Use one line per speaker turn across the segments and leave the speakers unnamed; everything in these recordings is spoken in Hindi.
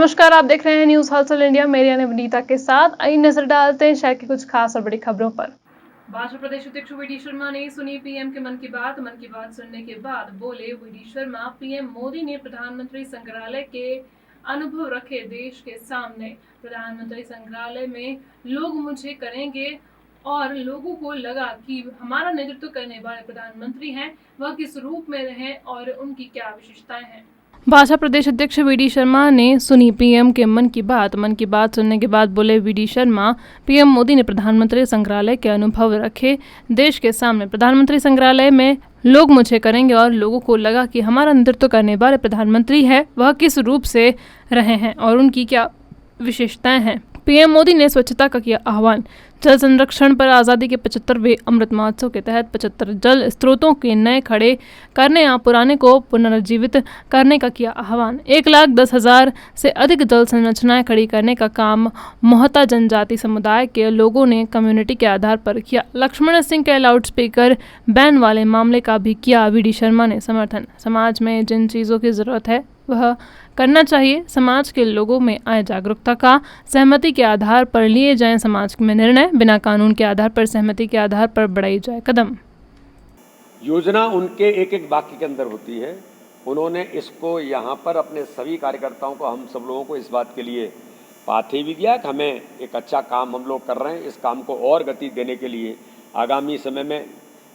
नमस्कार, आप देख रहे हैं न्यूज हलचल इंडिया। मेरी यानी विनीता के साथ आई नजर डालते हैं शहर की कुछ खास और बड़ी खबरों पर।
भाजपा प्रदेश अध्यक्ष वी डी शर्मा ने सुनी पीएम के मन की बात सुनने के बाद बोले V D Sharma, PM Modi ने प्रधानमंत्री संग्रहालय के अनुभव रखे देश के सामने। प्रधानमंत्री संग्रहालय में लोग मुझे करेंगे और लोगों को लगा कि हमारा नेतृत्व करने वाले प्रधानमंत्री हैं, वह किस रूप में रहे और उनकी क्या विशेषताएं हैं।
भाजपा प्रदेश अध्यक्ष वी डी शर्मा ने सुनी पीएम के मन की बात सुनने के बाद बोले V D Sharma, PM Modi ने प्रधानमंत्री संग्रहालय के अनुभव रखे देश के सामने। प्रधानमंत्री संग्रहालय में लोग मुझे करेंगे और लोगों को लगा कि हमारा नेतृत्व करने वाले प्रधानमंत्री है, वह किस रूप से रहे हैं और उनकी क्या विशेषताएं हैं। पीएम मोदी ने स्वच्छता का किया आह्वान। जल संरक्षण पर आज़ादी के 75वें अमृत महोत्सव के तहत 75 जल स्रोतों के नए खड़े करने या पुराने को पुनर्जीवित करने का किया आह्वान। 1,10,000 से अधिक जल संरचनाएं खड़ी करने का काम मोहता जनजाति समुदाय के लोगों ने कम्युनिटी के आधार पर किया। लक्ष्मण सिंह के लाउडस्पीकर बैन वाले मामले का भी किया वी डी शर्मा ने समर्थन। समाज में जिन चीज़ों की जरूरत है वह करना चाहिए। समाज के लोगों में आए जागरूकता का सहमति के आधार पर लिए जाएं समाज में निर्णय, बिना कानून के आधार पर सहमति के आधार पर बढ़ाई जाए कदम।
योजना उनके एक एक वाक्य के अंदर होती है। उन्होंने इसको यहाँ पर अपने सभी कार्यकर्ताओं को, हम सब लोगों को इस बात के लिए पाथे भी दिया कि हमें एक अच्छा काम हम लोग कर रहे हैं। इस काम को और गति देने के लिए आगामी समय में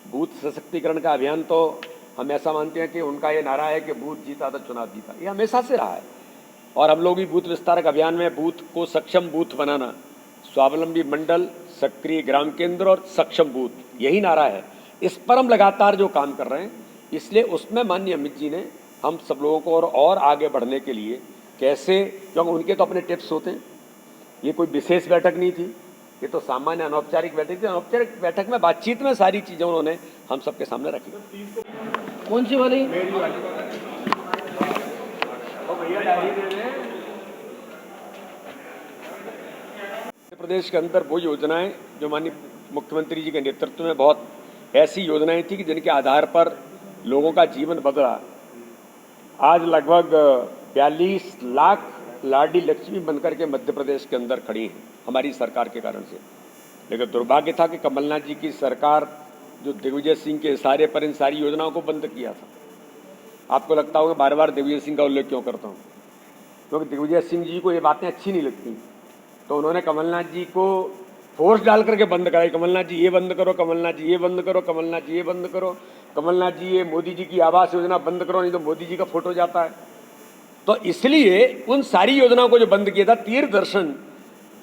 बूथ सशक्तिकरण का अभियान, तो हम ऐसा मानते हैं कि उनका ये नारा है कि बूथ जीता तो चुनाव जीता, ये हमेशा से रहा है। और हम लोग भी बूथ विस्तारक अभियान में बूथ को सक्षम बूथ बनाना, स्वावलंबी मंडल, सक्रिय ग्राम केंद्र और सक्षम बूथ, यही नारा है। इस पर हम लगातार जो काम कर रहे हैं, इसलिए उसमें माननीय अमित जी ने हम सब लोगों को और आगे बढ़ने के लिए कैसे, क्योंकि उनके तो अपने टिप्स होते हैं। ये कोई विशेष बैठक नहीं थी, ये तो सामान्य अनौपचारिक बैठक थी। अनौपचारिक बैठक में बातचीत में सारी चीज़ें उन्होंने हम सबके सामने रखी।
कौन सी वाली?
प्रदेश के अंदर वो योजनाएं जो माननीय मुख्यमंत्री जी के नेतृत्व में बहुत ऐसी योजनाएं थी कि जिनके आधार पर लोगों का जीवन बदला। आज लगभग 42 लाख लाडली लक्ष्मी बनकर के मध्य प्रदेश के अंदर खड़ी हैं हमारी सरकार के कारण से। लेकिन दुर्भाग्य था कि कमलनाथ जी की सरकार जो दिग्विजय सिंह के इशारे पर इन सारी योजनाओं को बंद किया था। आपको लगता होगा बार बार दिग्विजय सिंह का उल्लेख क्यों करता हूँ, क्योंकि दिग्विजय सिंह जी को ये बातें अच्छी नहीं लगती, तो उन्होंने कमलनाथ जी को फोर्स डाल करके बंद कराई। कमलनाथ जी ये बंद करो, कमलनाथ जी ये बंद करो, कमलनाथ जी ये बंद करो, कमलनाथ जी ये मोदी जी की आवास योजना बंद करो, नहीं तो मोदी जी का फोटो जाता है। तो इसलिए उन सारी योजनाओं को जो बंद किया था, तीर्थ दर्शन,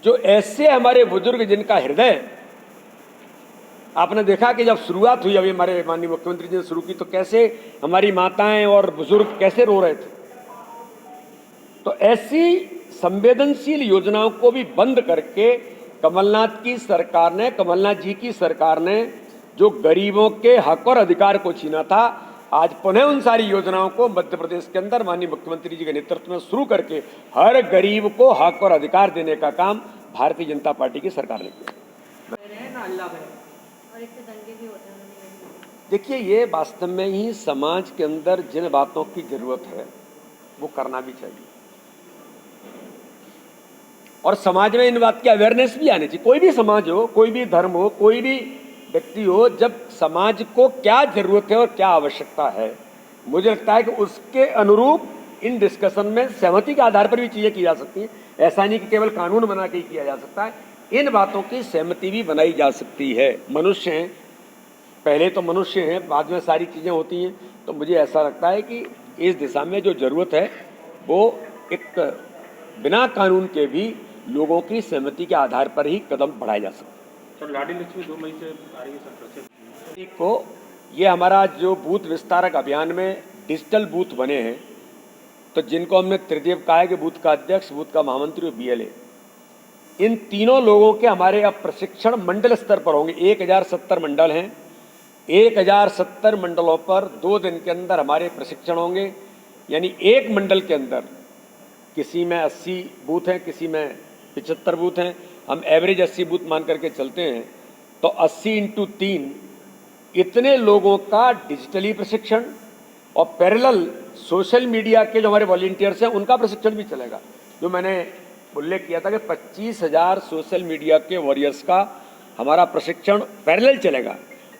जो ऐसे हमारे बुजुर्ग जिनका हृदय, आपने देखा कि जब शुरुआत हुई, अभी हमारे माननीय मुख्यमंत्री जी ने शुरू की, तो कैसे हमारी माताएं और बुजुर्ग कैसे रो रहे थे। तो ऐसी संवेदनशील योजनाओं को भी बंद करके कमलनाथ की सरकार ने, कमलनाथ जी की सरकार ने जो गरीबों के हक और अधिकार को छीना था, आज पुनः उन सारी योजनाओं को मध्य प्रदेश के अंदर माननीय मुख्यमंत्री जी के नेतृत्व में शुरू करके हर गरीब को हक और अधिकार देने का काम भारतीय जनता पार्टी की सरकार ने किया। देखिए, ये वास्तव में ही समाज के अंदर जिन बातों की जरूरत है वो करना भी चाहिए, और समाज में इन बात की अवेयरनेस भी आनी चाहिए। कोई भी समाज हो, कोई भी धर्म हो, कोई भी व्यक्ति हो, जब समाज को क्या जरूरत है और क्या आवश्यकता है, मुझे लगता है कि उसके अनुरूप इन डिस्कशन में सहमति के आधार पर भी चीजें की जा सकती हैं। ऐसा नहीं कि केवल कानून बना के ही किया जा सकता है, इन बातों की सहमति भी बनाई जा सकती है। मनुष्य हैं, पहले तो मनुष्य हैं, बाद में सारी चीजें होती हैं। तो मुझे ऐसा लगता है कि इस दिशा में जो जरूरत है वो एक बिना कानून के भी लोगों की सहमति के आधार पर ही कदम बढ़ाए जा सकते हैं।
लाडली लक्ष्मी 2 मई से आ रही है सर।
को ये हमारा जो बूथ विस्तारक अभियान में डिजिटल बूथ बने हैं, तो जिनको हमने त्रिदेव कहा है कि बूथ का अध्यक्ष, बूथ का महामंत्री और BLA, इन तीनों लोगों के हमारे अब प्रशिक्षण मंडल स्तर पर होंगे। 1070 मंडल हैं, 1070 मंडलों पर 2 दिन के अंदर हमारे प्रशिक्षण होंगे। यानी एक मंडल के अंदर किसी में 80 बूथ हैं, किसी में 75 बूथ हैं, हम एवरेज 80 बूथ मान करके चलते हैं, तो 80 × 3 इतने लोगों का डिजिटली प्रशिक्षण, और पैरेलल सोशल मीडिया के जो हमारे वॉलंटियर्स हैं उनका प्रशिक्षण भी चलेगा। जो मैंने उल्लेख किया था कि 25,000 सोशल मीडिया के वॉरियर्स का हमारा प्रशिक्षण पैरेलल चलेगा,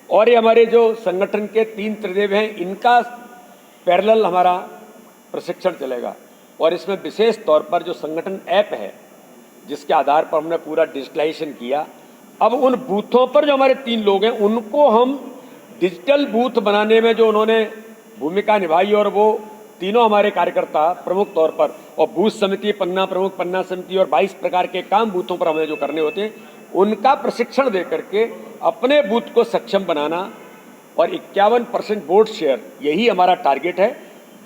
और ये हमारे जो संगठन के 3 त्रिदेव हैं इनका पैरेलल हमारा प्रशिक्षण चलेगा। और इसमें विशेष तौर पर जो संगठन ऐप है जिसके आधार पर हमने पूरा डिजिटलाइजेशन किया, अब उन बूथों पर जो हमारे 3 लोग हैं उनको हम डिजिटल बूथ बनाने में जो उन्होंने भूमिका निभाई, और वो तीनों हमारे कार्यकर्ता प्रमुख तौर पर, और बूथ समिति, पन्ना प्रमुख, पन्ना समिति और 22 प्रकार के काम बूथों पर हमें जो करने होते हैं उनका प्रशिक्षण दे करके अपने बूथ को सक्षम बनाना और 51% वोट शेयर, यही हमारा टारगेट है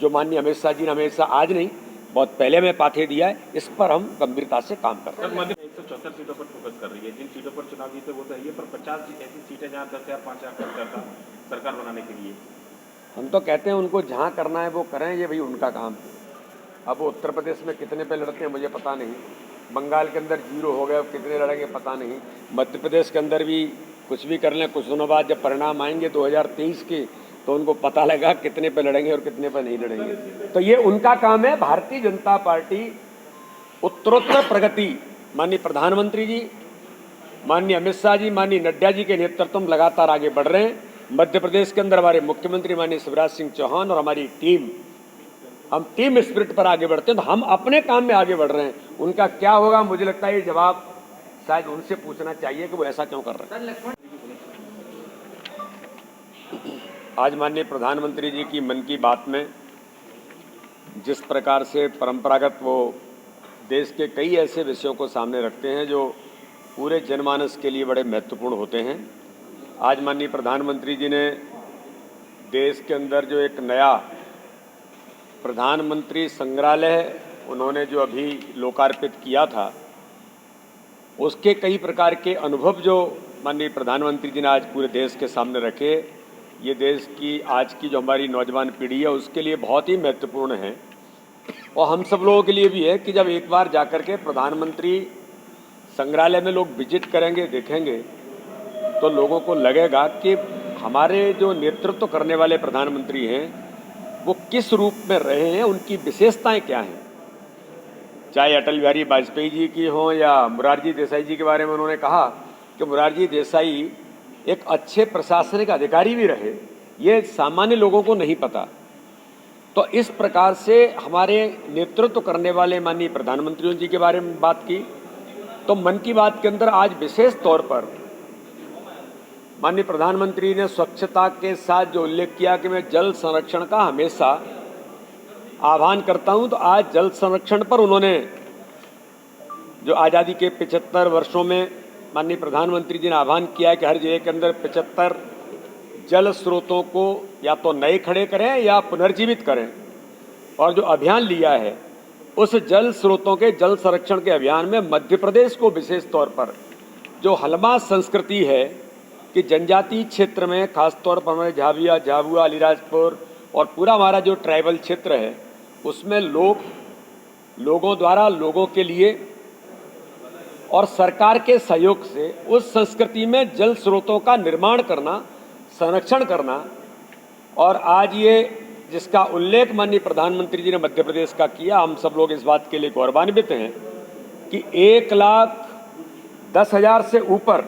जो माननीय अमित शाह जी ने हमेशा आज नहीं बहुत पहले में पाथे दिया है। इस पर हम गंभीरता से काम कर रहे हैं।
174 सीटों पर फोकस कर रही है, जिन सीटों पर चुनाव जीते वो तो है, पर 50 ऐसी सीटें जहाँ 10,000 5,000 खर्च करता सरकार बनाने के लिए।
हम तो कहते हैं उनको जहाँ करना है वो करें, ये भाई उनका काम है। अब वो उत्तर प्रदेश में कितने पे लड़ते हैं मुझे पता नहीं, बंगाल के अंदर 0 हो गए, कितने लड़ेंगे पता नहीं, मध्य प्रदेश के अंदर भी कुछ भी कर लें, कुछ दिनों बाद जब परिणाम आएंगे 2023 के तो उनको पता लगा कितने पे लड़ेंगे और कितने पे नहीं लड़ेंगे। तो ये उनका काम है। भारतीय जनता पार्टी उत्तरोत्तर प्रगति, माननीय प्रधानमंत्री जी, माननीय अमित शाह जी, माननीय नड्डा जी के नेतृत्व में लगातार आगे बढ़ रहे हैं। मध्य प्रदेश के अंदर हमारे मुख्यमंत्री माननीय शिवराज सिंह चौहान और हमारी टीम, हम टीम स्पिरिट पर आगे बढ़ते हैं, तो हम अपने काम में आगे बढ़ रहे हैं। उनका क्या होगा मुझे लगता है ये जवाब शायद उनसे पूछना चाहिए कि वो ऐसा क्यों कर रहे हैं। आज माननीय प्रधानमंत्री जी की मन की बात में जिस प्रकार से परंपरागत वो देश के कई ऐसे विषयों को सामने रखते हैं जो पूरे जनमानस के लिए बड़े महत्वपूर्ण होते हैं, आज माननीय प्रधानमंत्री जी ने देश के अंदर जो एक नया प्रधानमंत्री संग्रहालय उन्होंने जो अभी लोकार्पित किया था, उसके कई प्रकार के अनुभव जो माननीय प्रधानमंत्री जी ने आज पूरे देश के सामने रखे, ये देश की आज की जो हमारी नौजवान पीढ़ी है उसके लिए बहुत ही महत्वपूर्ण है। और हम सब लोगों के लिए भी है कि जब एक बार जाकर के प्रधानमंत्री संग्रहालय में लोग विजिट करेंगे, देखेंगे, तो लोगों को लगेगा कि हमारे जो नेतृत्व करने वाले प्रधानमंत्री हैं वो किस रूप में रहे हैं, उनकी विशेषताएं क्या हैं। चाहे अटल बिहारी वाजपेयी जी की हो या मोरारजी देसाई जी के बारे में उन्होंने कहा कि मोरारजी देसाई एक अच्छे प्रशासनिक अधिकारी भी रहे, ये सामान्य लोगों को नहीं पता। तो इस प्रकार से हमारे नेतृत्व करने वाले माननीय प्रधानमंत्री जी के बारे में बात की, तो मन की बात के अंदर आज विशेष तौर पर माननीय प्रधानमंत्री ने स्वच्छता के साथ जो उल्लेख किया कि मैं जल संरक्षण का हमेशा आह्वान करता हूं, तो आज जल संरक्षण पर उन्होंने जो आज़ादी के 75 वर्षों में माननीय प्रधानमंत्री जी ने आह्वान किया है कि हर जिले के अंदर 75 जल स्रोतों को या तो नए खड़े करें या पुनर्जीवित करें, और जो अभियान लिया है उस जल स्रोतों के जल संरक्षण के अभियान में मध्य प्रदेश को विशेष तौर पर जो हलमा संस्कृति है कि जनजातीय क्षेत्र में खासतौर पर हमारे झाविया, झाबुआ, अलीराजपुर और पूरा हमारा जो ट्राइबल क्षेत्र है उसमें लोगों द्वारा लोगों के लिए और सरकार के सहयोग से उस संस्कृति में जल स्रोतों का निर्माण करना, संरक्षण करना, और आज ये जिसका उल्लेख माननीय प्रधानमंत्री जी ने मध्य प्रदेश का किया, हम सब लोग इस बात के लिए गौरवान्वित हैं कि 1,10,000 से ऊपर,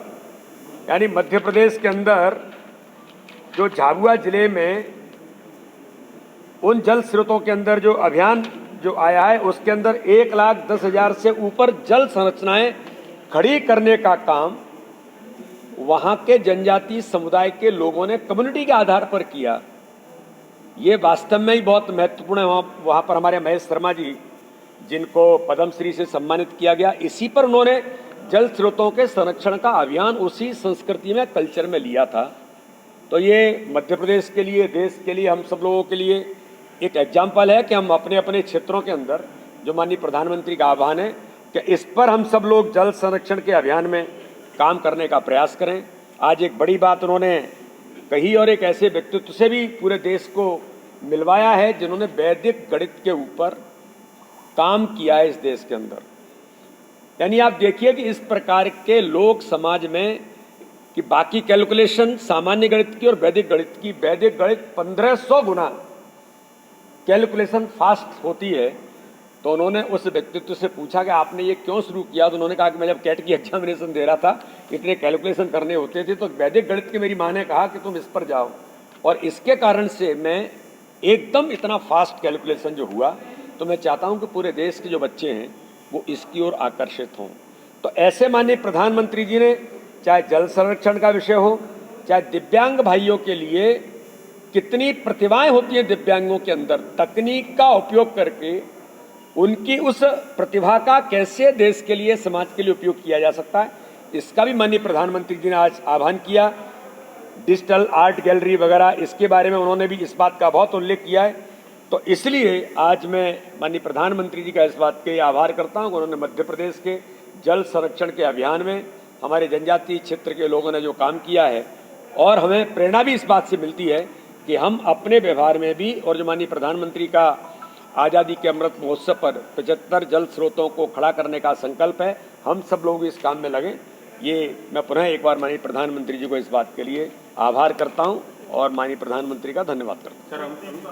यानी मध्य प्रदेश के अंदर जो झाबुआ जिले में उन जल स्रोतों के अंदर जो अभियान जो आया है उसके अंदर 1,10,000 से ऊपर जल संरचनाएं खड़ी करने का काम वहां के जनजातीय समुदाय के लोगों ने कम्युनिटी के आधार पर किया। ये वास्तव में ही बहुत महत्वपूर्ण है। वहाँ पर हमारे महेश शर्मा जी, जिनको पद्मश्री से सम्मानित किया गया, इसी पर उन्होंने जल स्रोतों के संरक्षण का अभियान उसी संस्कृति में, कल्चर में लिया था। तो ये मध्य प्रदेश के लिए, देश के लिए, हम सब लोगों के लिए एक एग्जाम्पल है कि हम अपने अपने क्षेत्रों के अंदर जो माननीय प्रधानमंत्री का आह्वान है कि इस पर हम सब लोग जल संरक्षण के अभियान में काम करने का प्रयास करें। आज एक बड़ी बात उन्होंने कही और एक ऐसे व्यक्तित्व से भी पूरे देश को मिलवाया है जिन्होंने वैदिक गणित के ऊपर काम किया है इस देश के अंदर। यानी आप देखिए कि इस प्रकार के लोग समाज में कि बाकी कैलकुलेशन सामान्य गणित की और वैदिक गणित की, वैदिक गणित 1500 गुना कैलकुलेशन फास्ट होती है, तो उन्होंने उस व्यक्तित्व से पूछा कि आपने ये क्यों शुरू किया। तो उन्होंने कहा कि मैं जब कैट की एग्जामिनेशन दे रहा था, इतने कैलकुलेशन करने होते थे, तो वैदिक गणित की मेरी माँ ने कहा कि तुम इस पर जाओ, और इसके कारण से मैं एकदम इतना फास्ट कैलकुलेशन जो हुआ। तो मैं चाहता हूं कि पूरे देश के जो बच्चे हैं वो इसकी ओर आकर्षित हों। तो ऐसे माननीय प्रधानमंत्री जी ने, चाहे जल संरक्षण का विषय हो, चाहे दिव्यांग भाइयों के लिए कितनी प्रतिभाएं होती हैं दिव्यांगों के अंदर, तकनीक का उपयोग करके उनकी उस प्रतिभा का कैसे देश के लिए, समाज के लिए उपयोग किया जा सकता है, इसका भी माननीय प्रधानमंत्री जी ने आज आह्वान किया। डिजिटल आर्ट गैलरी वगैरह, इसके बारे में उन्होंने भी इस बात का बहुत उल्लेख किया है। तो इसलिए आज मैं माननीय प्रधानमंत्री जी का इस बात के आभार करता हूं कि उन्होंने मध्य प्रदेश के जल संरक्षण के अभियान में हमारे जनजातीय क्षेत्र के लोगों ने जो काम किया है, और हमें प्रेरणा भी इस बात से मिलती है कि हम अपने व्यवहार में भी, और जो माननीय प्रधानमंत्री का आज़ादी के अमृत महोत्सव पर 75 जल स्रोतों को खड़ा करने का संकल्प है, हम सब लोग इस काम में लगे। ये मैं पुनः एक बार माननीय प्रधानमंत्री जी को इस बात के लिए आभार करता हूं और माननीय प्रधानमंत्री का धन्यवाद करता हूं।